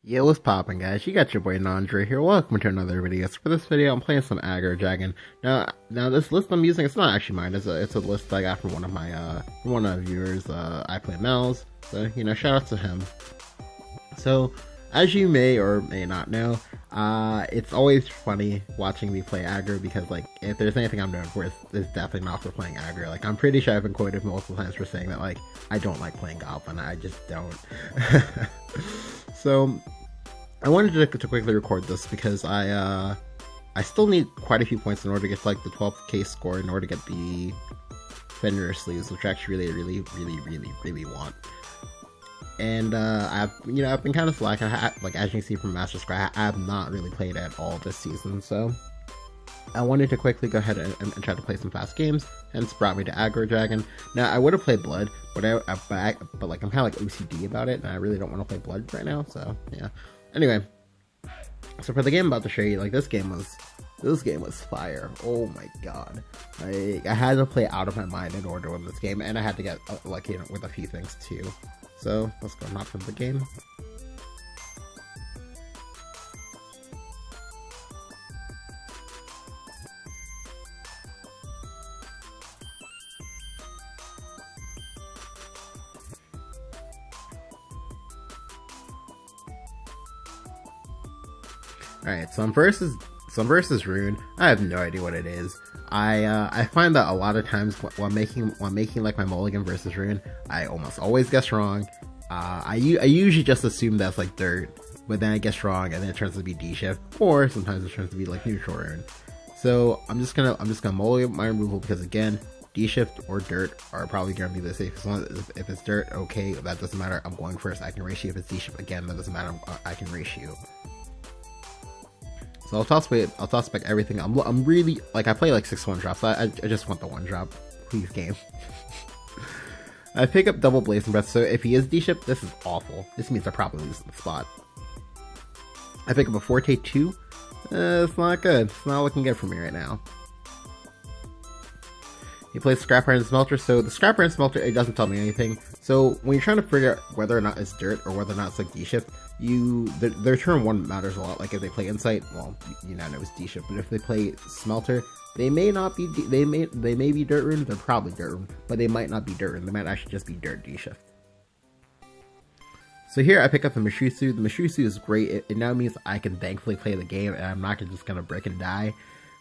Yo, what's poppin', guys? You got your boy Nandre here. Welcome to another video. So for this video, I'm playing some Aggro Dragon. Now this list I'm using, it's not actually mine. It's a list I got from one of my viewers. I play malz, so shout out to him. So as you may or may not know, it's always funny watching me play Aggro because like if there's anything I'm known for, it's definitely not for playing Aggro. Like I'm pretty sure I've been quoted multiple times for saying that like I don't like playing Goblin. I just don't. So I wanted to quickly record this because I still need quite a few points in order to get to, like the 12k score in order to get the Fender sleeves, which I actually really want. And I've been kind of slacking. Like as you can see from Master Scry, I have not really played at all this season, so I wanted to quickly go ahead and try to play some fast games, hence brought me to Aggro Dragon. Now I would have played Blood, but like I'm kind of like OCD about it, and I really don't want to play Blood right now. So yeah. Anyway, so for the game I'm about to show you, like this game was fire. Oh my god, I had to play out of my mind in order to win this game, and I had to get lucky with a few things too. So let's go not from the game. Alright, so I'm versus Rune. I have no idea what it is. I find that a lot of times while making like my mulligan versus Rune, I almost always guess wrong. I usually just assume that's like dirt, but then I guess wrong, and then it turns to be D shift, or sometimes it turns to be like neutral Rune. So I'm just gonna mulligan my removal because again, D shift or dirt are probably gonna be the safest one. If it's dirt, okay, that doesn't matter. I'm going first. I can ratio. If it's D shift, again, that doesn't matter. I can ratio. So I'll toss back everything. I'm really like I play like 6 1-drops. I just want the 1-drop, please game. I pick up double Blazing Breath. So if he is D-ship, this is awful. This means I probably lose the spot. I pick up a Forte 2. It's not good. It's not looking good for me right now. He plays Scrap Iron Smelter. So the Scrap Iron Smelter, it doesn't tell me anything. So when you're trying to figure out whether or not it's dirt or whether or not it's like D-ship, their turn 1 matters a lot. Like if they play Insight, well, you know it's D-ship. But if they play Smelter, they may not be. They may be dirt rune. They're probably dirt rune, but they might not be dirt rune. They might actually just be dirt D-shift. So here I pick up the Mashusu. The Mashusu is great. It now means I can thankfully play the game, and I'm not just gonna break and die.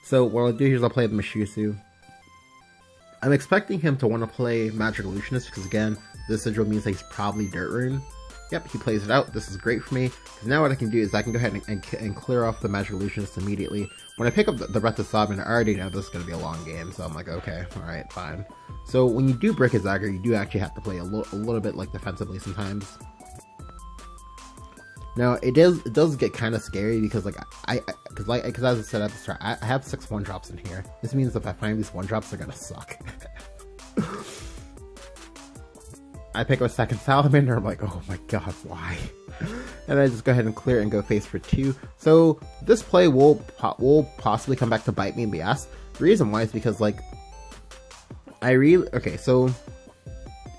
So what I'll do here is I'll play the Mashusu. I'm expecting him to want to play Magic Illusionist because again, this sigil means that he's probably dirt rune. Yep, he plays it out. This is great for me, because now what I can do is I can go ahead and clear off the Magic Illusionist immediately. When I pick up the Breath of Sovereign, I already know this is going to be a long game, so I'm like, okay, alright, fine. So when you do break his Aggro, you do actually have to play a little bit like defensively sometimes. Now, it does get kind of scary, because like, because as I said at the start, I have 6 1-drops in here. This means if I find these 1-drops, they're going to suck. I pick up a second Salamander, I'm like, oh my god, why? And I just go ahead and clear and go face for 2. So this play will possibly come back to bite me in the ass. The reason why is because like, okay, so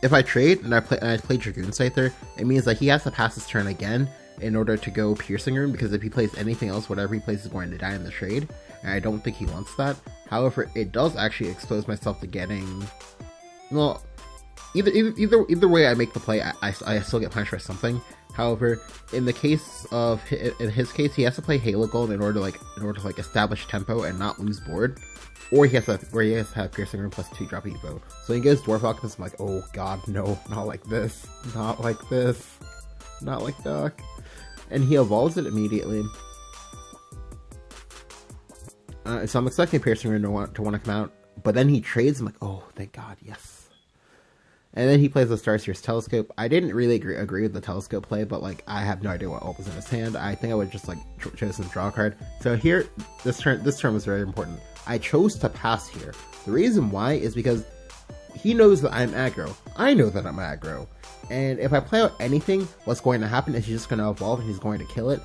if I trade and I play Dragoon Scyther, it means that he has to pass his turn again in order to go Piercing Rune, because if he plays anything else, whatever he plays is going to die in the trade, and I don't think he wants that. However, it does actually expose myself to getting, well, Either way I make the play, I still get punished for something. However, in his case, he has to play Halo Gold in order to establish tempo and not lose board, or he has to have Piercing Rune plus 2 drop Evo. So when he gets Dwarf Alchemist, I'm like, oh god, no, not like this, not like this, not like Doc, and he evolves it immediately. So I'm expecting Piercing Rune to want to come out, but then he trades. I'm like, oh, thank god, yes. And then he plays the Starseer's Telescope. I didn't really agree with the Telescope play, but like I have no idea what opens in his hand. I think I would just like chosen to draw a card. So here, this turn was very important. I chose to pass here. The reason why is because he knows that I'm aggro. I know that I'm aggro. And if I play out anything, what's going to happen is he's just going to evolve and he's going to kill it.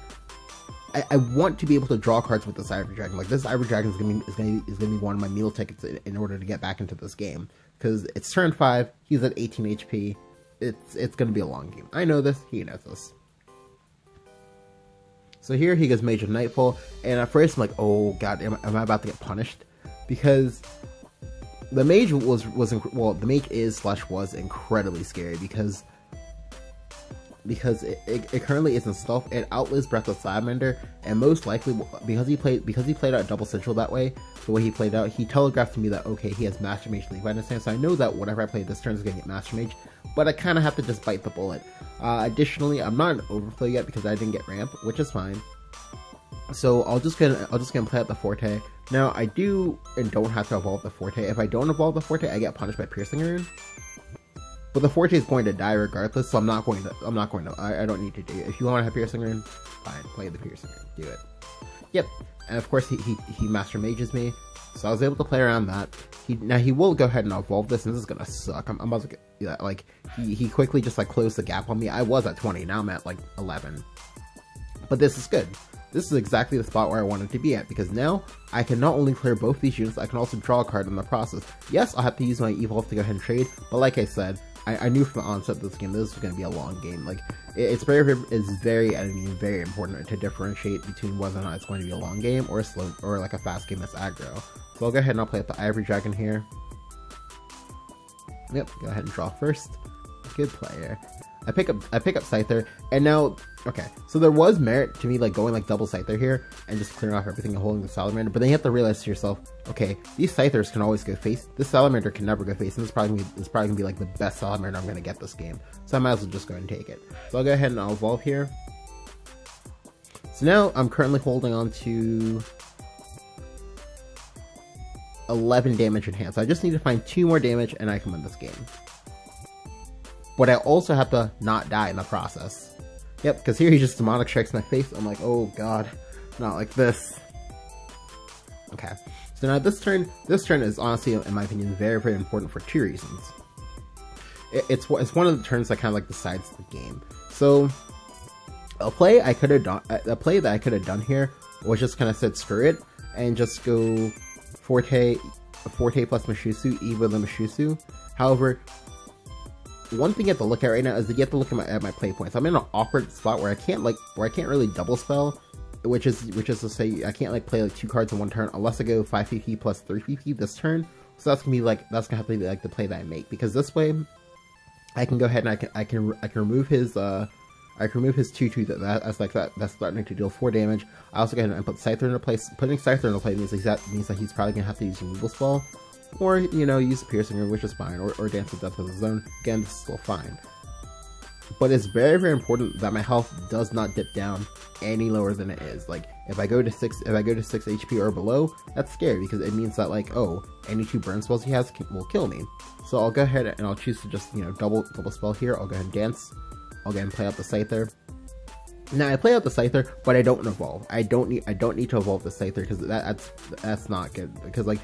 I want to be able to draw cards with this Ivory Dragon. Like this Ivory Dragon is going to be one of my meal tickets in order to get back into this game. Because it's turn 5, he's at 18 HP, it's going to be a long game. I know this, he knows this. So here he goes Mage of Nightfall, and at first I'm like, oh god, am I about to get punished? Because the mage well, the mage was incredibly scary because it currently isn't stealth. It outlives Breathless Salamander, and most likely because he played out double sigil that way, the way he played out, he telegraphed to me that okay, he has Master Mage Levi in his hand, so I know that whatever I play this turn is gonna get Master Mage, but I kind of have to just bite the bullet. Additionally, I'm not in overflow yet because I didn't get ramp, which is fine. So I'll just gonna play out the Forte. Now I do and don't have to evolve the Forte. If I don't evolve the Forte, I get punished by Piercing Rune. But the Forte is going to die regardless, so I don't need to do it. If you want to have Piercing Rune, fine, play the Piercing Rune, do it. Yep, and of course he Master Mages me, so I was able to play around that. Now he will go ahead and evolve this, and this is gonna suck. I'm about to get, yeah, like, he quickly just like closed the gap on me. I was at 20, now I'm at like 11. But this is good. This is exactly the spot where I wanted to be at, because now I can not only clear both these units, I can also draw a card in the process. Yes, I'll have to use my Evolve to go ahead and trade, but like I said, I knew from the onset of this game this was going to be a long game. Like, it's very important to differentiate between whether or not it's going to be a long game or a slow, or like a fast game that's aggro. So I'll go ahead and I'll play with the Ivory Dragon here. Yep, go ahead and draw first. Good player. I pick up Scyther, and now, okay, so there was merit to me like going like double Scyther here and just clearing off everything and holding the Salamander, but then you have to realize to yourself, okay, these Scythers can always go face, this Salamander can never go face, and this is probably gonna be like the best Salamander I'm gonna get this game, so I might as well just go ahead and take it. So I'll go ahead and I'll evolve here. So now I'm currently holding on to 11 damage in hand, so I just need to find 2 more damage and I can win this game. But I also have to not die in the process. Yep, because here he just demonic strikes my face. I'm like, oh god, not like this. Okay, so now this turn is honestly, in my opinion, very important for 2 reasons. It's one of the turns that kind of like decides the game. So a play that I could have done here was just kind of said screw it and just go Forte plus Mishusu, Evo the Mishusu. However, one thing you have to look at right now is that you have to look at my play points. I'm in an awkward spot where I can't really double spell, which is to say I can't like play like 2 cards in one turn unless I go 5 PP plus 3 PP this turn. So that's gonna have to be like the play that I make, because this way I can go ahead and I can remove his 2/2 that's starting to deal 4 damage. I also go ahead and put Scyther into place. Putting Scyther into play means that he's probably gonna have to use Removal Spell, or, you know, use Piercing Rune, which is fine, or Dance to Death with his own. Again, this is still fine. But it's very important that my health does not dip down any lower than it is. Like, if I go to 6 HP or below, that's scary, because it means that, like, oh, any 2 burn spells he has will kill me. So I'll go ahead and I'll choose to just, you know, double spell here. I'll go ahead and dance. I'll go ahead and play out the Scyther. Now I play out the Scyther, but I don't evolve. I don't need to evolve the Scyther, because that's not good. Because, like,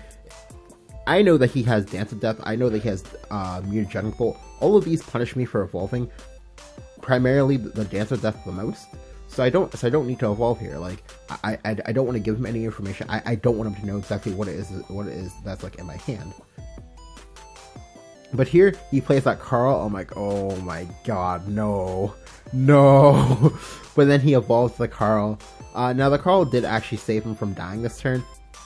I know that he has Dance of Death, I know that he has Mutagenic Bolt. All of these punish me for evolving, primarily the Dance of Death the most. So I don't need to evolve here. Like, I don't want to give him any information. I don't want him to know exactly what it is that's like in my hand. But here he plays that Carl. I'm like, oh my god, no. But then he evolves the Carl. Now the Carl did actually save him from dying this turn,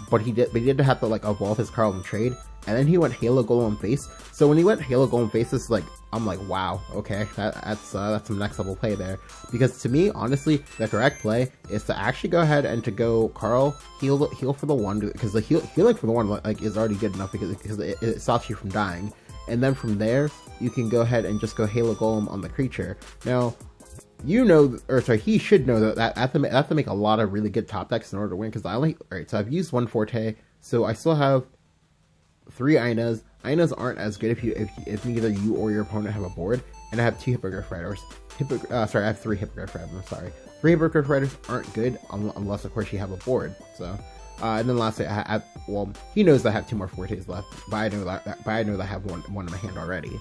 but he did have to like evolve his Carl and trade, and then he went Halo Golem face. So when he went Halo Golem face, it's like, I'm like, wow, okay, that's some next level play there. Because to me, honestly, the correct play is to actually go ahead and to go Carl, heal for the 1, because the healing for the 1 like is already good enough, because it stops you from dying. And then from there, you can go ahead and just go Halo Golem on the creature. Now, he should know that I have to make a lot of really good top decks in order to win, because so I've used 1 Forte, so I still have 3 Inas. Inas aren't as good if neither you or your opponent have a board, and I have 2 Hippogriff Riders. I have 3 Hippogriff Riders, I'm sorry. 3 Hippogriff Riders aren't good unless, of course, you have a board, so... and then lastly, well, he knows that I have 2 more Fortes left, but I know that I have one in my hand already.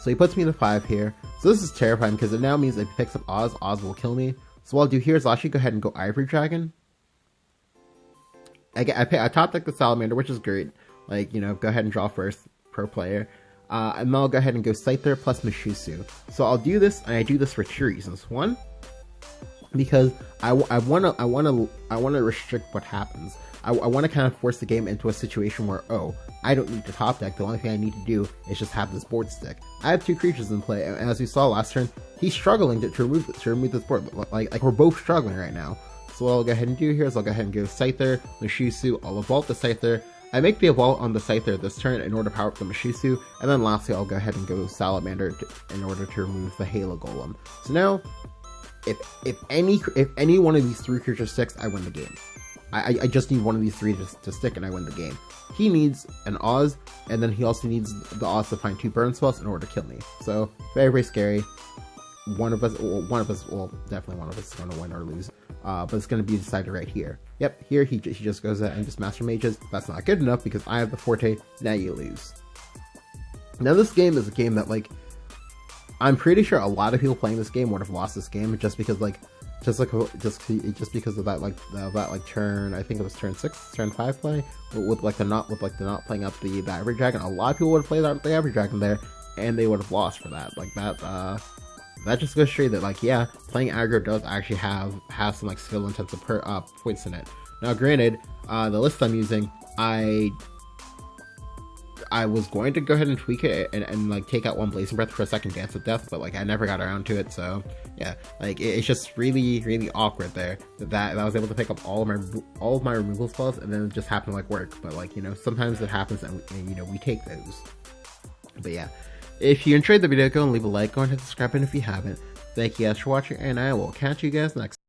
So he puts me in the 5 here. So this is terrifying, because it now means if he picks up Oz will kill me. So what I'll do here is I'll actually go ahead and go Ivory Dragon. I top deck the Salamander, which is great. Like, you know, go ahead and draw first, pro player. And then I'll go ahead and go Scyther plus Mishusu. So I'll do this, and I do this for 2 reasons. 1, because I want to restrict what happens. I want to kind of force the game into a situation where, oh, I don't need to top deck. The only thing I need to do is just have this board stick. I have 2 creatures in play, and as we saw last turn, he's struggling to remove this board. Like we're both struggling right now. So what I'll go ahead and do here is I'll go ahead and go Scyther, Mashusu, I'll Evolve the Scyther. I make the Evolve on the Scyther this turn in order to power up the Mashusu, and then lastly I'll go ahead and go Salamander in order to remove the Halo Golem. So now, if any one of these 3 creatures sticks, I win the game. I just need one of these 3 to stick and I win the game. He needs an Oz, and then he also needs the Oz to find 2 burn spells in order to kill me. So, very, very scary. One of us, well, definitely one of us is going to win or lose. But it's going to be decided right here. Yep, here he just goes out and just Master Mages. That's not good enough because I have the Forte. Now you lose. Now this game is a game that, like, I'm pretty sure a lot of people playing this game would have lost this game just because, like, just because of that turn, I think it was turn 5 play with the not playing up the Average Dragon. A lot of people would have played the Average Dragon there, and they would have lost for that. Like that just goes straight that, like, yeah, playing aggro does actually have some, like, skill intensive points in it. Now, granted, the list I'm using, I was going to go ahead and tweak it and like take out 1 Blazing Breath for a second Dance of Death, but, like, I never got around to it. So yeah, like, it's just really awkward there that I was able to pick up all of my removal spells, and then it just happened to, like, work. But, like, you know, sometimes it happens, and you know, we take those. But yeah, if you enjoyed the video, go and leave a like, go and hit the subscribe button if you haven't. Thank you guys for watching, and I will catch you guys next time.